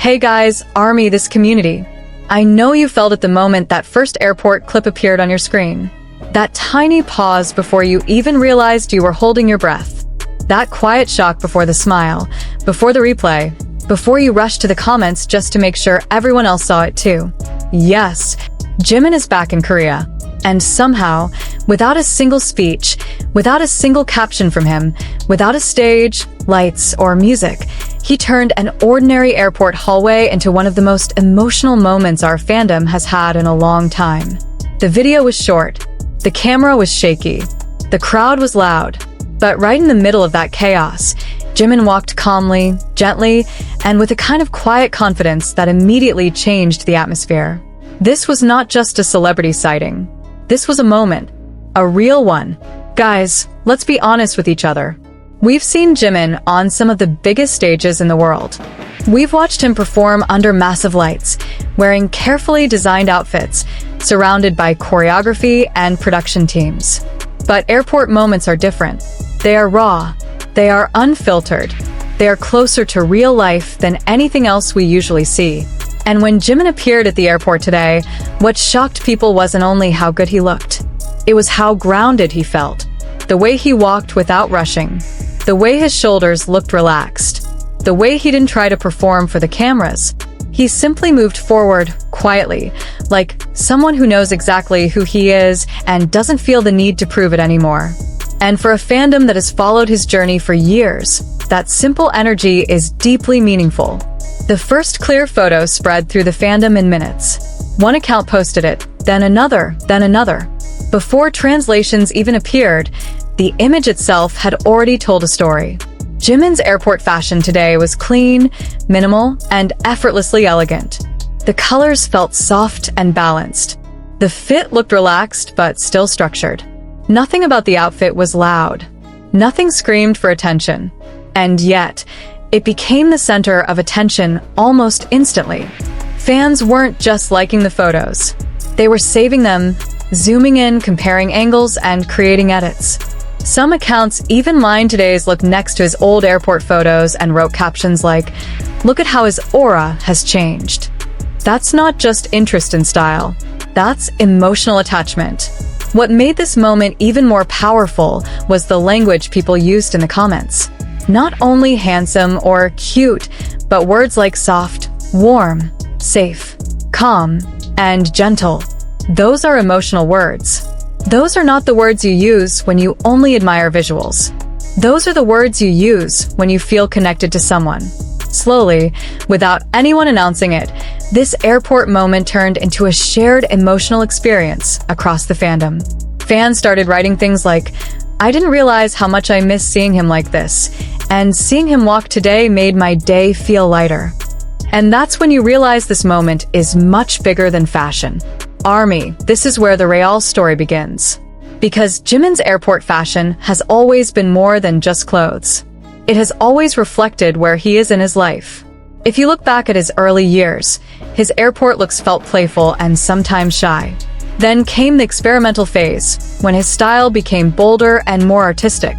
Hey guys, Army, this community. I know you felt at the moment that first airport clip appeared on your screen. That tiny pause before you even realized you were holding your breath. That quiet shock before the smile, before the replay, before you rushed to the comments just to make sure everyone else saw it too. Yes, Jimin is back in Korea. And somehow, without a single speech, without a single caption from him, without a stage, lights, or music, he turned an ordinary airport hallway into one of the most emotional moments our fandom has had in a long time. The video was short, the camera was shaky, the crowd was loud, but right in the middle of that chaos, Jimin walked calmly, gently, and with a kind of quiet confidence that immediately changed the atmosphere. This was not just a celebrity sighting. This was a moment, a real one. Guys, let's be honest with each other. We've seen Jimin on some of the biggest stages in the world. We've watched him perform under massive lights, wearing carefully designed outfits, surrounded by choreography and production teams. But airport moments are different. They are raw. They are unfiltered. They are closer to real life than anything else we usually see. And when Jimin appeared at the airport today, what shocked people wasn't only how good he looked. It was how grounded he felt. The way he walked without rushing. The way his shoulders looked relaxed. The way he didn't try to perform for the cameras. He simply moved forward, quietly, like someone who knows exactly who he is and doesn't feel the need to prove it anymore. And for a fandom that has followed his journey for years, that simple energy is deeply meaningful. The first clear photo spread through the fandom in minutes. One account posted it, then another, then another. Before translations even appeared, the image itself had already told a story. Jimin's airport fashion today was clean, minimal, and effortlessly elegant. The colors felt soft and balanced. The fit looked relaxed but still structured. Nothing about the outfit was loud. Nothing screamed for attention. And yet, it became the center of attention almost instantly. Fans weren't just liking the photos. They were saving them, zooming in, comparing angles, and creating edits. Some accounts even lined today's look next to his old airport photos and wrote captions like, "Look at how his aura has changed." That's not just interest in style. That's emotional attachment. What made this moment even more powerful was the language people used in the comments. Not only handsome or cute, but words like soft, warm, safe, calm, and gentle. Those are emotional words. Those are not the words you use when you only admire visuals. Those are the words you use when you feel connected to someone. Slowly, without anyone announcing it, this airport moment turned into a shared emotional experience across the fandom. Fans started writing things like, "I didn't realize how much I missed seeing him like this, and seeing him walk today made my day feel lighter." And that's when you realize this moment is much bigger than fashion. Army, this is where the real story begins. Because Jimin's airport fashion has always been more than just clothes. It has always reflected where he is in his life. If you look back at his early years, his airport looks felt playful and sometimes shy. Then came the experimental phase, when his style became bolder and more artistic.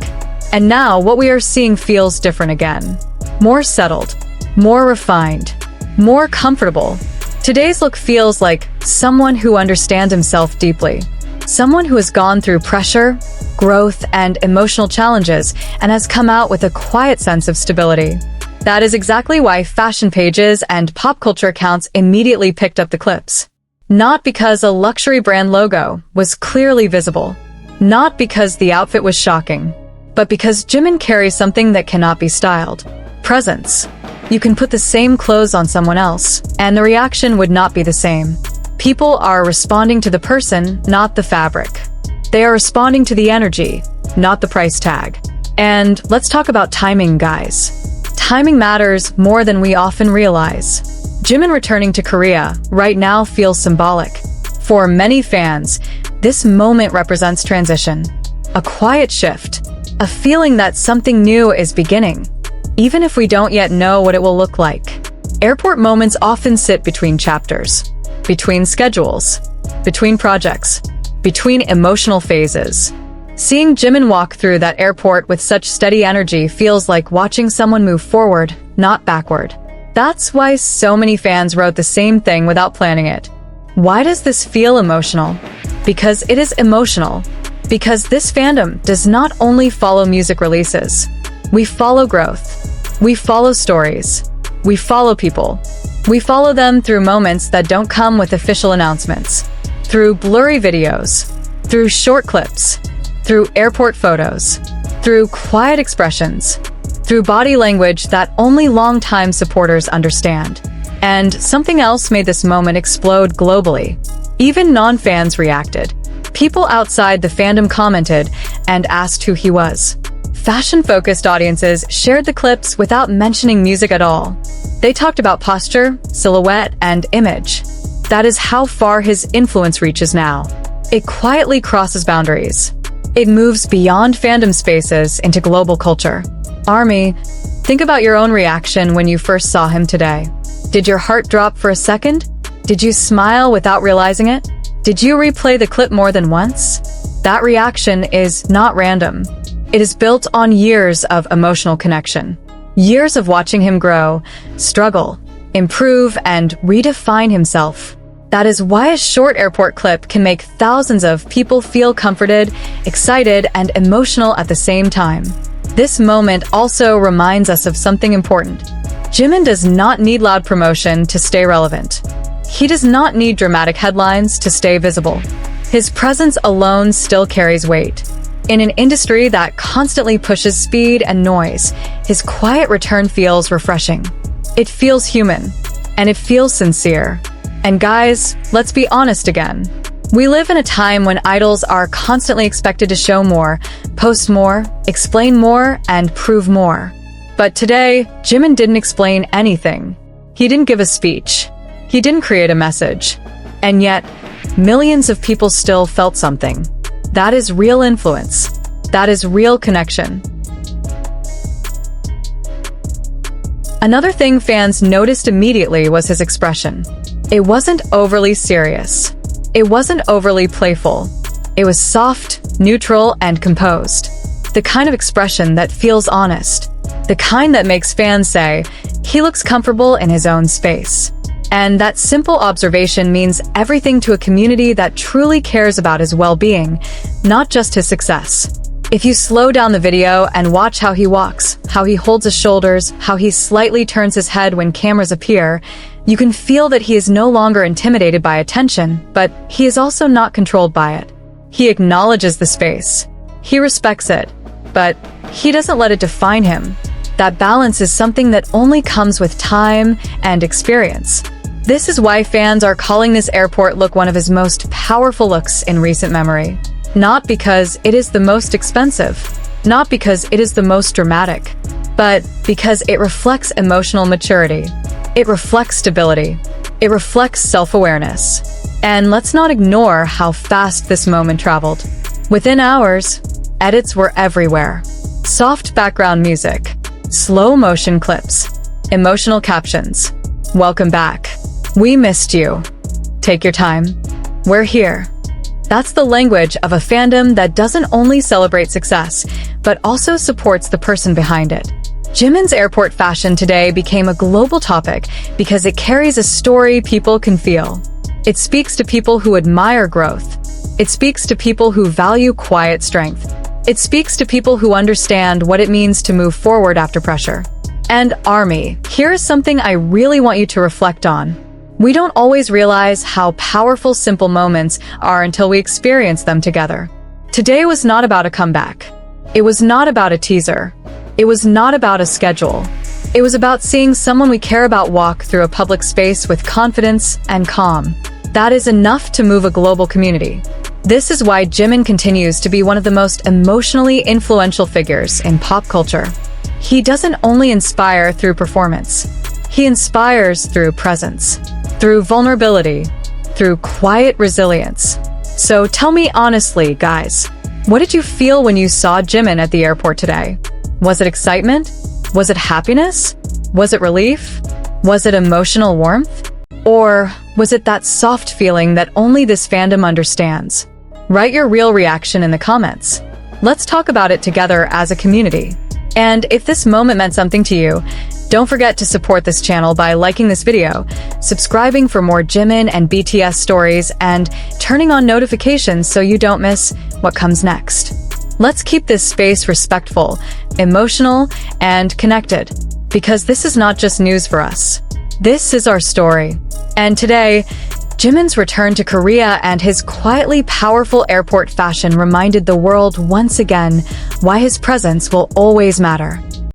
And now what we are seeing feels different again. More settled, more refined, more comfortable. Today's look feels like someone who understands himself deeply. Someone who has gone through pressure, growth, and emotional challenges and has come out with a quiet sense of stability. That is exactly why fashion pages and pop culture accounts immediately picked up the clips. Not because a luxury brand logo was clearly visible. Not because the outfit was shocking. But because Jimin carries something that cannot be styled. Presence. You can put the same clothes on someone else, and the reaction would not be the same. People are responding to the person, not the fabric. They are responding to the energy, not the price tag. And let's talk about timing, guys. Timing matters more than we often realize. Jimin returning to Korea right now feels symbolic. For many fans, this moment represents transition. A quiet shift. A feeling that something new is beginning. Even if we don't yet know what it will look like. Airport moments often sit between chapters. Between schedules. Between projects. Between emotional phases. Seeing Jimin walk through that airport with such steady energy feels like watching someone move forward, not backward. That's why so many fans wrote the same thing without planning it. Why does this feel emotional? Because it is emotional. Because this fandom does not only follow music releases. We follow growth. We follow stories. We follow people. We follow them through moments that don't come with official announcements. Through blurry videos. Through short clips. Through airport photos. Through quiet expressions. Through body language that only longtime supporters understand. And something else made this moment explode globally. Even non-fans reacted. People outside the fandom commented and asked who he was. Fashion-focused audiences shared the clips without mentioning music at all. They talked about posture, silhouette, and image. That is how far his influence reaches now. It quietly crosses boundaries. It moves beyond fandom spaces into global culture. ARMY, think about your own reaction when you first saw him today. Did your heart drop for a second? Did you smile without realizing it? Did you replay the clip more than once? That reaction is not random. It is built on years of emotional connection. Years of watching him grow, struggle, improve, and redefine himself. That is why a short airport clip can make thousands of people feel comforted, excited, and emotional at the same time. This moment also reminds us of something important. Jimin does not need loud promotion to stay relevant. He does not need dramatic headlines to stay visible. His presence alone still carries weight. In an industry that constantly pushes speed and noise, his quiet return feels refreshing. It feels human, and it feels sincere. And guys, let's be honest again. We live in a time when idols are constantly expected to show more, post more, explain more, and prove more. But today, Jimin didn't explain anything. He didn't give a speech. He didn't create a message. And yet, millions of people still felt something. That is real influence. That is real connection. Another thing fans noticed immediately was his expression. It wasn't overly serious. It wasn't overly playful. It was soft, neutral, and composed. The kind of expression that feels honest. The kind that makes fans say, he looks comfortable in his own space. And that simple observation means everything to a community that truly cares about his well-being, not just his success. If you slow down the video and watch how he walks, how he holds his shoulders, how he slightly turns his head when cameras appear, you can feel that he is no longer intimidated by attention, but he is also not controlled by it. He acknowledges the space. He respects it, but he doesn't let it define him. That balance is something that only comes with time and experience. This is why fans are calling this airport look one of his most powerful looks in recent memory. Not because it is the most expensive, not because it is the most dramatic, but because it reflects emotional maturity. It reflects stability. It reflects self-awareness. And let's not ignore how fast this moment traveled. Within hours, edits were everywhere. Soft background music, slow motion clips, emotional captions. Welcome back. We missed you. Take your time. We're here. That's the language of a fandom that doesn't only celebrate success, but also supports the person behind it. Jimin's airport fashion today became a global topic because it carries a story people can feel. It speaks to people who admire growth. It speaks to people who value quiet strength. It speaks to people who understand what it means to move forward after pressure. And ARMY, here is something I really want you to reflect on. We don't always realize how powerful simple moments are until we experience them together. Today was not about a comeback. It was not about a teaser. It was not about a schedule. It was about seeing someone we care about walk through a public space with confidence and calm. That is enough to move a global community. This is why Jimin continues to be one of the most emotionally influential figures in pop culture. He doesn't only inspire through performance. He inspires through presence, through vulnerability, through quiet resilience. So tell me honestly, guys, what did you feel when you saw Jimin at the airport today? Was it excitement? Was it happiness? Was it relief? Was it emotional warmth? Or was it that soft feeling that only this fandom understands? Write your real reaction in the comments. Let's talk about it together as a community. And if this moment meant something to you, Don't forget to support this channel by liking this video, subscribing for more Jimin and BTS stories, and turning on notifications so you don't miss what comes next. Let's keep this space respectful, emotional, and connected, because this is not just news for us. This is our story. And today, Jimin's return to Korea and his quietly powerful airport fashion reminded the world once again why his presence will always matter.